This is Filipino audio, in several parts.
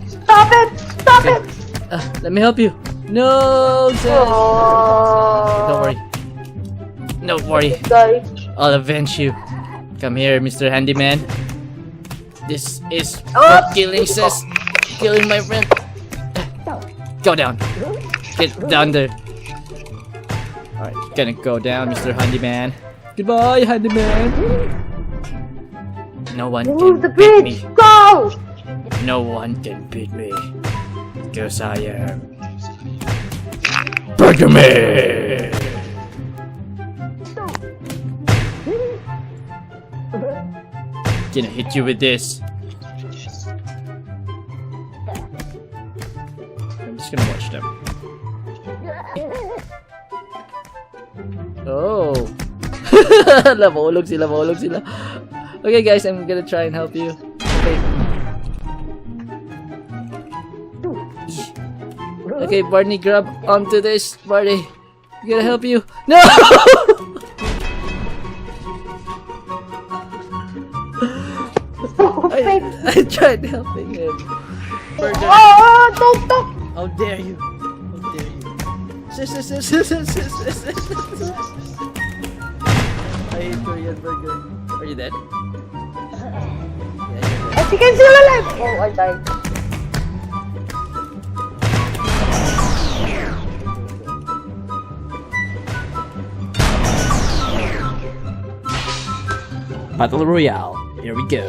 Stop it! Stop it! Let me help you. No, Zez. Don't worry. Don't worry. Guys. I'll avenge you. Come here, Mr. Handyman. This is Oh! for killing Zez. Killing my friend. Go down. Get down there. Alright, gonna go down, Mr. Handyman. Goodbye, Handyman. No one Move the can beat bridge! me. Go! No one can beat me. Because I am Burger Man. Gonna hit you with this. I'm just gonna watch them. Oh. Mahulog sila, mahulog sila. Okay guys, I'm gonna try and help you. Okay. Okay, Barney, grab onto this. Barney, I'm gonna help you. No! I tried helping him. Burger. Oh, don't. How dare you? How dare you? Sis. I hate Korean burger. Are you dead? Yeah, As you can see, alive! Oh, I died. Battle Royale. Here we go.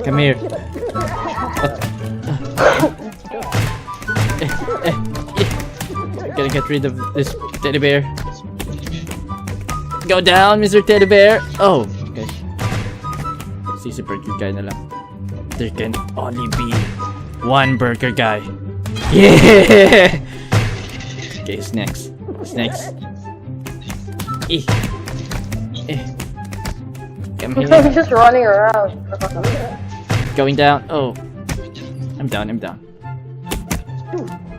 Come here. Gotta get rid of this teddy bear. Go down, Mr. Teddy Bear. Oh, okay. Si burger guy na lang. There can only be one burger guy. Yeah. Okay, snacks. Come here. I'm just running around. Going down. Oh. I'm down.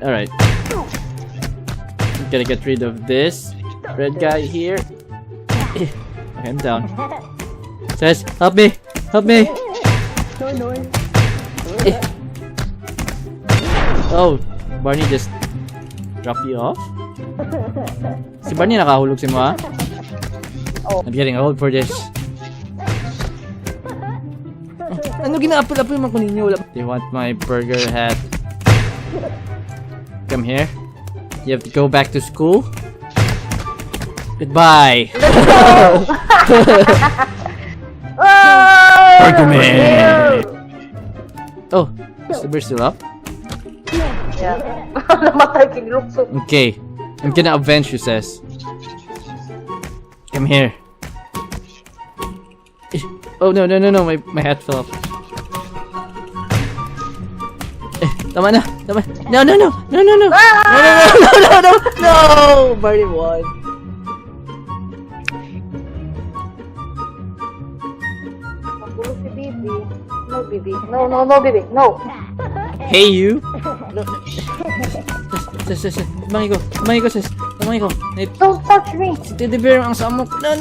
Alright. Gotta get rid of this red guy here. Okay, I'm down. Says, help me! Oh, Barney just drop you off? Si Barney nakahulog si mo, ha? Oh. I'm getting old for this. Ano gina-apple-apple mo ko ninyo? They want my burger hat. Come here. You have to go back to school. Goodbye. Burger Man. Oh, is the bird still up? Yeah. Namatay kay Lukso. Okay, I'm gonna avenge you, Says. Come here. Oh no, my hat fell off. Tama na. No! Barney won. Magulo si Bibi. No, Bibi. No, Bibi. No. Hey you. Sis. Mangi ko, sis. Mangi ko. Don't touch me. Si Teddy Bear ang samok. No.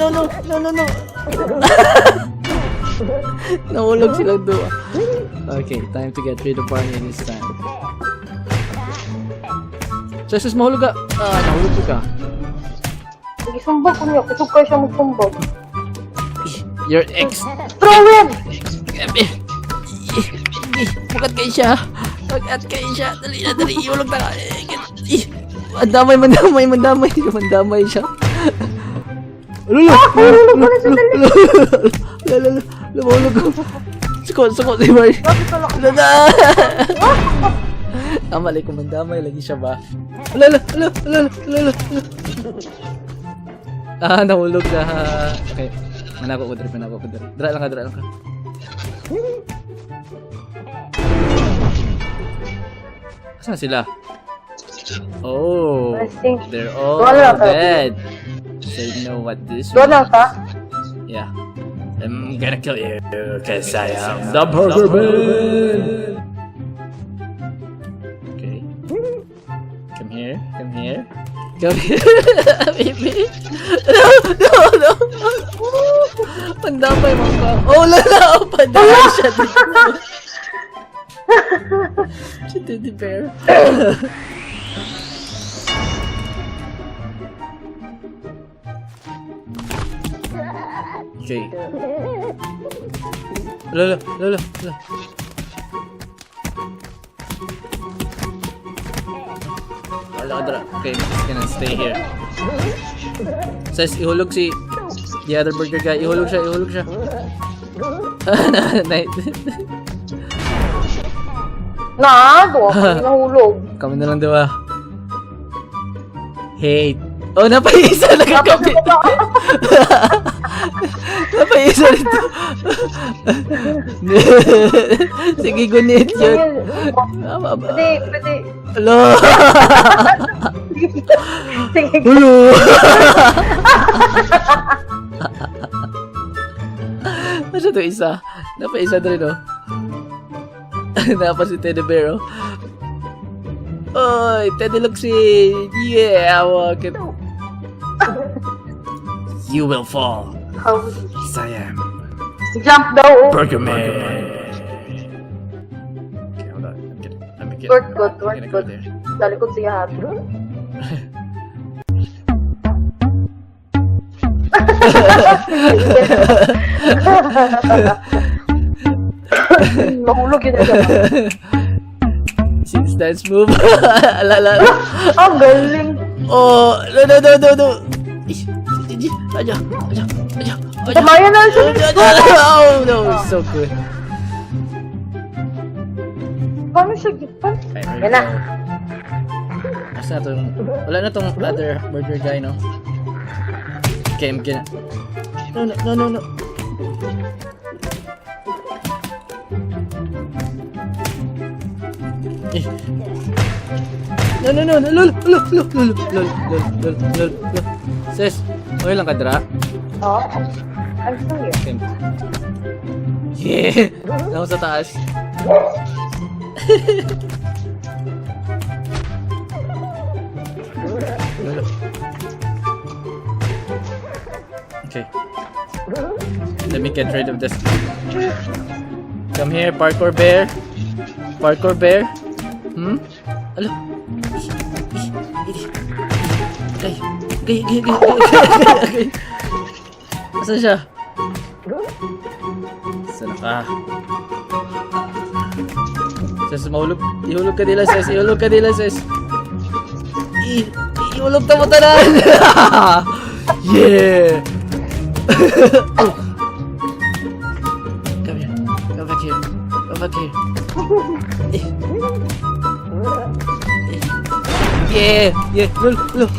Nahulog silang dua. Okay, time to get rid of Barney this time. Sis, mahulog ka. Nahulog ka. Nagisumbog ko niya. Kusog kayo siya magsumbog. Your ex. Throw him! Magat kayo siya. Dali. Iulog na ka. Mandamay siya. Hulog ko na sa dali. Lumulog ko. Suko si Barney. Mali ko mandamay lagi siya ba? Lala. Nahulog na. Okay. Manako ko dari. Dra lang ka. Saan sila? Oh, they're all dead. So you know what this Doon lang ka? Yeah. I'm gonna kill you because I am the Burger Man. Okay. Come here. Baby. No. Pandamay mo ka. Oh, lala. Dahil siya dito. Si Teddy Bear. Okay. Lolo. Wala ka dra. Okay, just gonna stay here. Says, ihulog si the other burger guy. Ihulog siya. Night. Doon kami nahulog. Kami na lang diba? Hey. Oh, napaisa nagkakabit. Napaisa nito. Sige, gunit yun. Pwede. Hello. Sige. Hello. Masa to isa? Napaisa na rin, oh. Napa si Teddy Bear, oh. Oy, Teddy Luxie! Yeah, walk it. You will fall. How? Yes, I am. Jump daw. Burger Man. Okay, hold on. Let me get. Work good. I'm gonna go there. Sa likod siya happy. Mahulog yun siya. See this dance move? Alala. Ang galing. Oh, no. Aja. Tamayan na siya. Oh, no, it's so good. Paano siya gipan? Yan na. Asa na tong, wala na tong other burger guy, no? Okay, I'm gonna... No. Eh. No. Lol. Sis, okay lang ka, Dra? Oh. I'm still here. Okay. Yeah! Ako sa taas. Okay. Let me get rid of this. Come here, parkour bear. Alo. Okay. Asan siya? Saan ka? Sis, mahulog. Ihulog ka nila, sis. Ihulog na mo tanan. Yeah! Oh. Come here. Come back here. Yeah! Lol.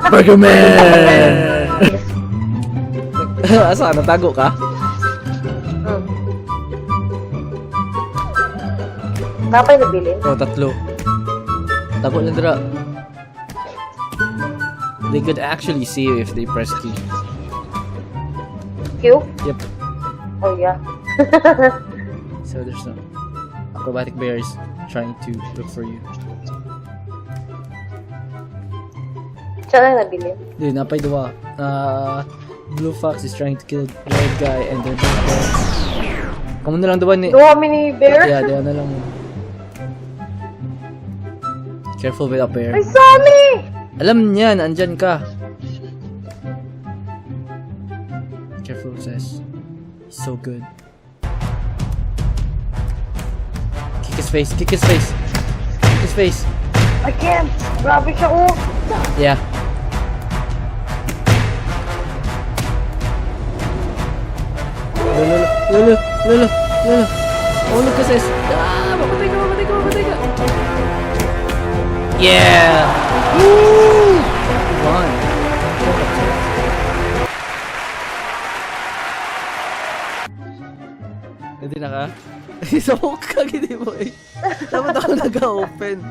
Burger Man! Asa? Natago ka? Kapay na bilin. Oh, 3. Tago lang dira. They could actually see you if they press Q. Q? Yep. Oh, yeah. So there's no acrobatic bears trying to look for you. Siya lang nabilin. Dude, napay duwa. Blue Fox is trying to kill the red guy and they're both dead. Kamu na lang duwa ni... Duha mini bear? Yeah, diwa na lang. Careful with that bear. Ay, Sammy! Alam niya na andyan ka. Careful, sis. He's so good. Kick his face. I can't! Grabe siya, oh! Yeah. Lolo. Oh, look at this. Mamatay ka. Yeah! Woo! One. Hindi na ka? Isok ka, hindi mo eh. Dapat ako nag-open.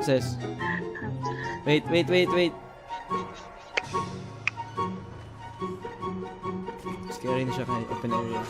Sis. Wait. Scary na siya kay open area.